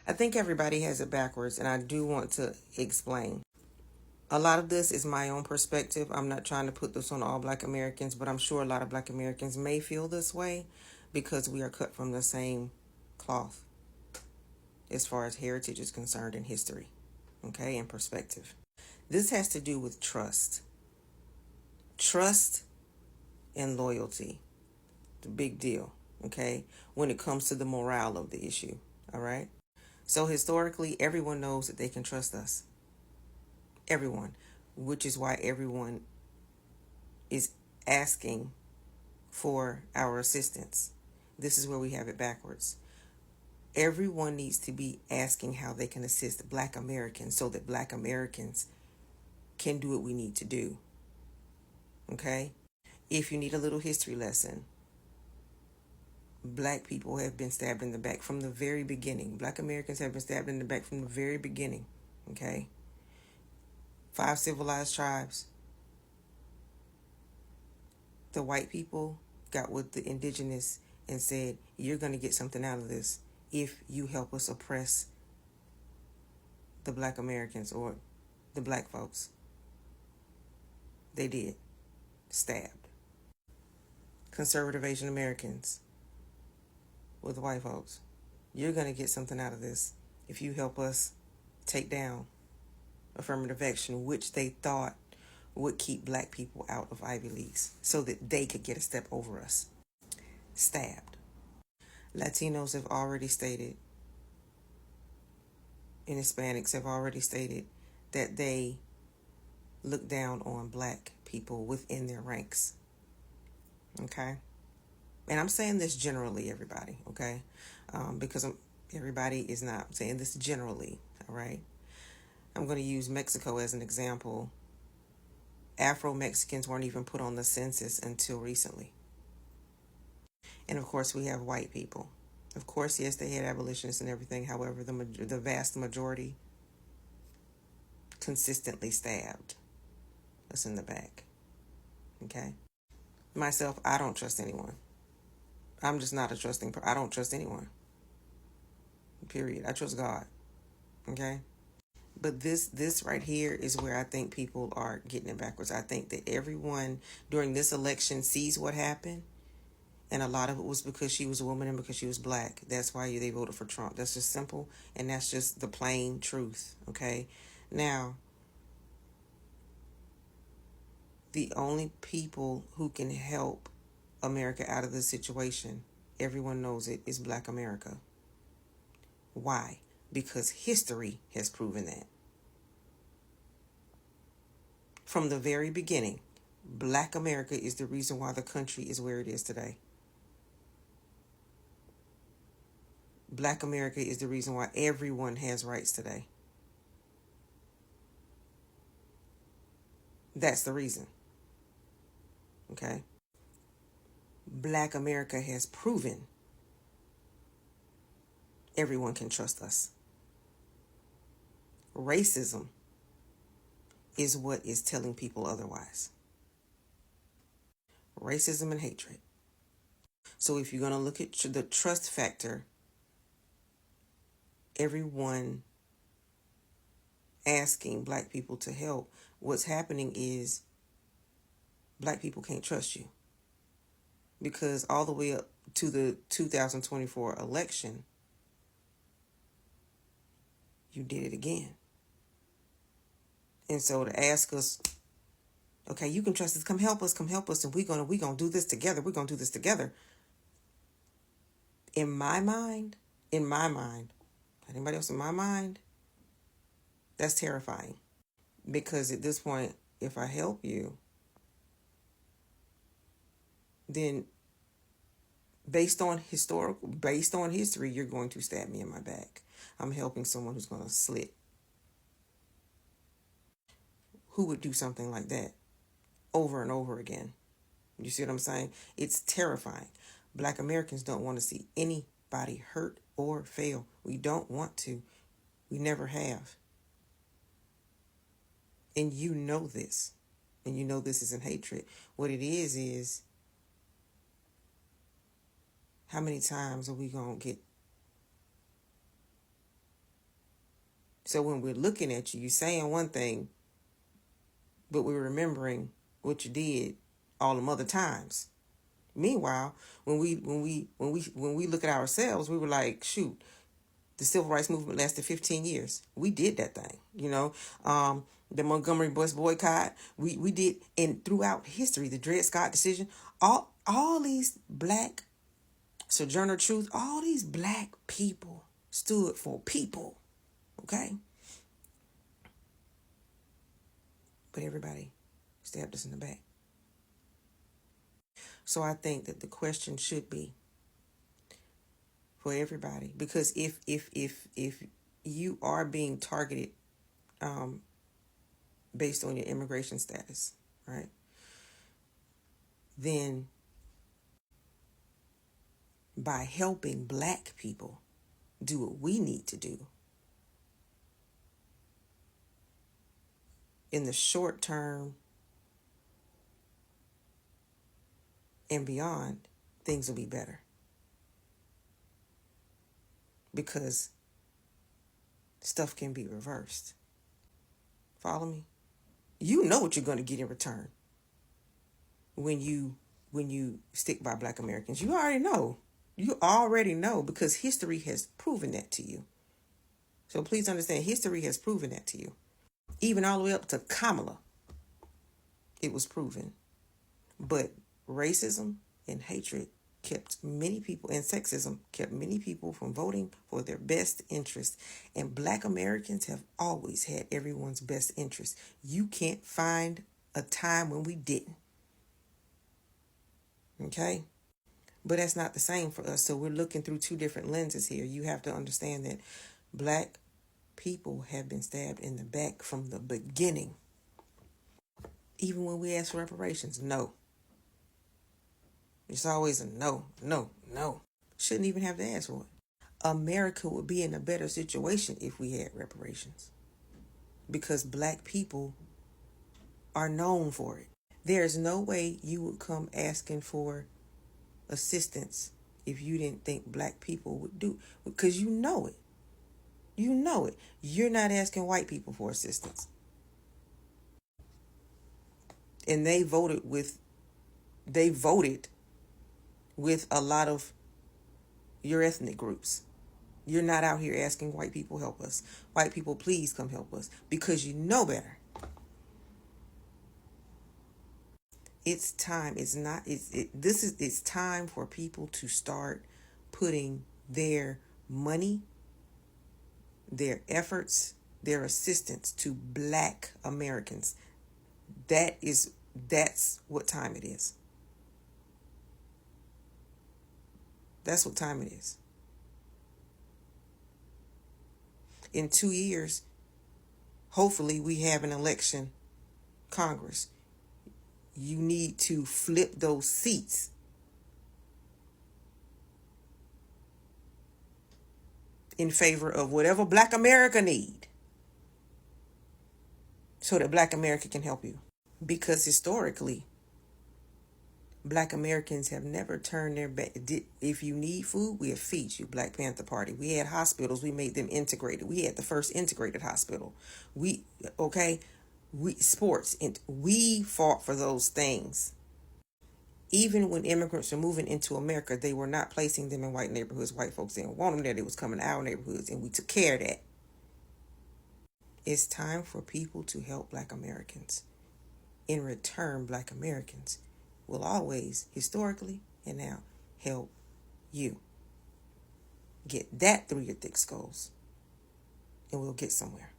I think everybody has it backwards, and I do want to explain. A lot of this is my own perspective. I'm not trying to put this on all Black Americans, but I'm sure a lot of Black Americans may feel this way because we are cut from the same cloth as far as heritage is concerned in history, okay, and perspective. This has to do with trust. Trust and loyalty. The big deal, okay, when it comes to the morale of the issue, all right? So historically, everyone knows that they can trust us. Everyone, which is why everyone is asking for our assistance. This is where we have it backwards. Everyone needs to be asking how they can assist Black Americans so that Black Americans can do what we need to do. Okay? If you need a little history lesson, Black people have been stabbed in the back from the very beginning. Black Americans have been stabbed in the back from the very beginning. Okay? 5 civilized tribes. The white people got with the indigenous and said, you're going to get something out of this if you help us oppress the Black Americans or the Black folks. They did. Stabbed. Conservative Asian Americans with white folks. You're going to get something out of this if you help us take down affirmative action, which they thought would keep Black people out of Ivy Leagues so that they could get a step over us. Stabbed. Latinos have already stated, and Hispanics have already stated that they look down on Black people within their ranks. Okay? And I'm saying this generally, everybody, okay? Because everybody is not. I'm saying this generally, all right? I'm going to use Mexico as an example. Afro-Mexicans weren't even put on the census until recently. And of course, we have white people. Of course, yes, they had abolitionists and everything. However, the vast majority consistently stabbed us in the back. Okay? Myself, I don't trust anyone. I'm just not a trusting person. I don't trust anyone. Period. I trust God. Okay? But this right here is where I think people are getting it backwards. I think that everyone during this election sees what happened. And a lot of it was because she was a woman and because she was Black. That's why they voted for Trump. That's just simple. And that's just the plain truth. Okay? Now, the only people who can help America out of this situation, everyone knows it, is Black America. Why? Because history has proven that. From the very beginning, Black America is the reason why the country is where it is today. Black America is the reason why everyone has rights today. That's the reason. Okay? Black America has proven everyone can trust us. Racism is what is telling people otherwise. Racism and hatred. So if you're going to look at the trust factor, everyone asking Black people to help, what's happening is Black people can't trust you. Because all the way up to the 2024 election, you did it again. And so to ask us, okay, you can trust us, come help us, and we're gonna do this together. We're gonna do this together. In my mind, anybody else in my mind, that's terrifying. Because at this point, if I help you, then based on history, you're going to stab me in my back. I'm helping someone who's going to slit. Who would do something like that over and over again? You see what I'm saying? It's terrifying. Black Americans don't want to see anybody hurt or fail. We don't want to. We never have. And you know this. And you know this isn't hatred. What it is how many times are we going to get So when we're looking at you, you're saying one thing, but we're remembering what you did all them other times. Meanwhile, when we look at ourselves, we were like, shoot, the civil rights movement lasted 15 years. We did that thing, the Montgomery bus boycott, we did, and throughout history, the Dred Scott decision, all these black Sojourner Truth, all these black people stood for people, okay? But everybody stabbed us in the back. So I think that the question should be for everybody, because if you are being targeted based on your immigration status, right, then by helping black people do what we need to do in the short term and beyond, things will be better. Because stuff can be reversed. Follow me? You know what you're going to get in return when you stick by black Americans. You already know. You already know, because history has proven that to you. So please understand, history has proven that to you. Even all the way up to Kamala, it was proven. But racism and hatred kept many people, and sexism kept many people from voting for their best interest. And black Americans have always had everyone's best interest. You can't find a time when we didn't. Okay? But that's not the same for us. So we're looking through two different lenses here. You have to understand that black people have been stabbed in the back from the beginning. Even when we ask for reparations, no. It's always a no, no, no. Shouldn't even have to ask for it. America would be in a better situation if we had reparations, because black people are known for it. There's no way you would come asking for assistance if you didn't think black people would do, because you know it. You know it. You're not asking white people for assistance. And they voted with a lot of your ethnic groups. You're not out here asking white people help us. White people, please come help us, because you know better. It's time. It's time for people to start putting their money, their efforts, their assistance to black Americans. That's what time it is. That's what time it is. In 2 years, hopefully we have an election Congress. You need to flip those seats. In favor of whatever black America need, so that black America can help you. Because historically, black Americans have never turned their back. If you need food, we'll feed you. Black Panther Party. We had hospitals. We made them integrated. We had the first integrated hospital. Sports. And we fought for those things. Even when immigrants were moving into America, they were not placing them in white neighborhoods. White folks didn't want them there. They was coming to our neighborhoods, and we took care of that. It's time for people to help black Americans. In return, black Americans will always, historically and now, help you. Get that through your thick skulls, and we'll get somewhere.